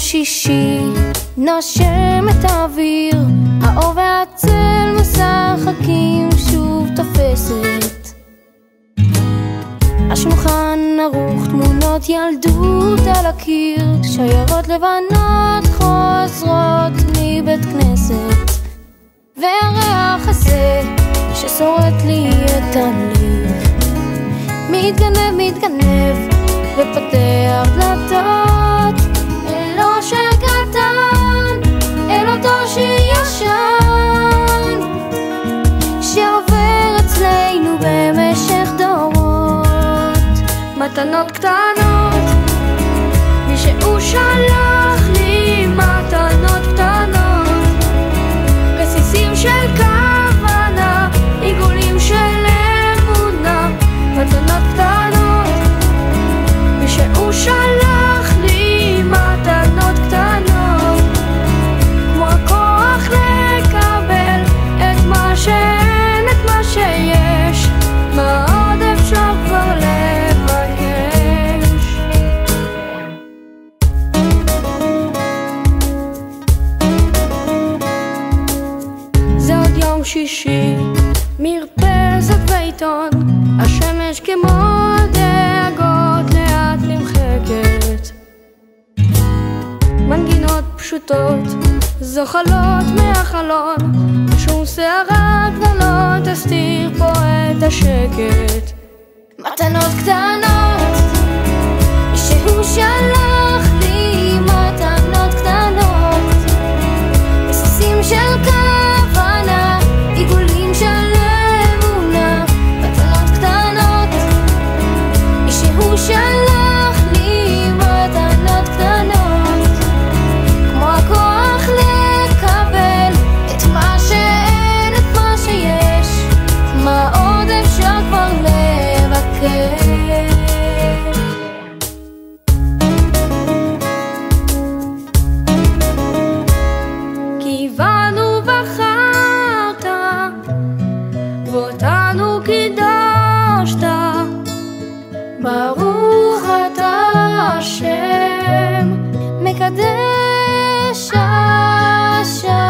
שישי נושם את האוויר, האור והצל משחקים, שוב תופסת השולחן ערוך, תמונות ילדות על הקיר, שיירות לבנות חוזרות מבית כנסת, והריח הזה ששורט לי את הלב מתגנב מתגנב ופותח דלתות אל אושר קטן, אל אותו שישן שעובר אצלנו במשך דורות. מתנות קטנות, מי שהוא שלח לי מתנות קטנות, רסיסים של כוונה, עיגולים של אמונה. מתנות קטנות, מי שהוא שלח לי מתנות קטנות, כמו הכוח לקבל את מה שאין, את מה שיש, מה עוד אפשר כבר לבקש. זה עוד יום שישי, מרפסת ועיתון, השמש כמו דאגות לאט נמחקת, מנגינות פשוטות זוחלות מהחלון, שום שערה כבר לא תסתיר פה את השקט. מתנות קטנות, שהוא שלח לי מתנות קטנות, רסיסים של כוונה, עיגולים של אמונה. מתנות קטנות, שהוא שלח לי מתנות קטנות, כמו הכוח לקבל את מה שאין, את מה שיש, מה עוד אפשר כבר לבקש. קיוונו בחרת ואותנו קידשת, ברוך אתה השם מקדש השבת.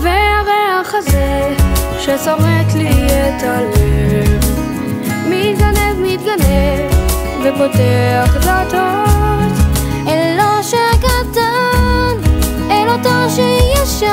והריח הזה ששורט לי את הלב מתגנב מתגנב ופותח דלתות אל אושר קטן, אל אותו שישן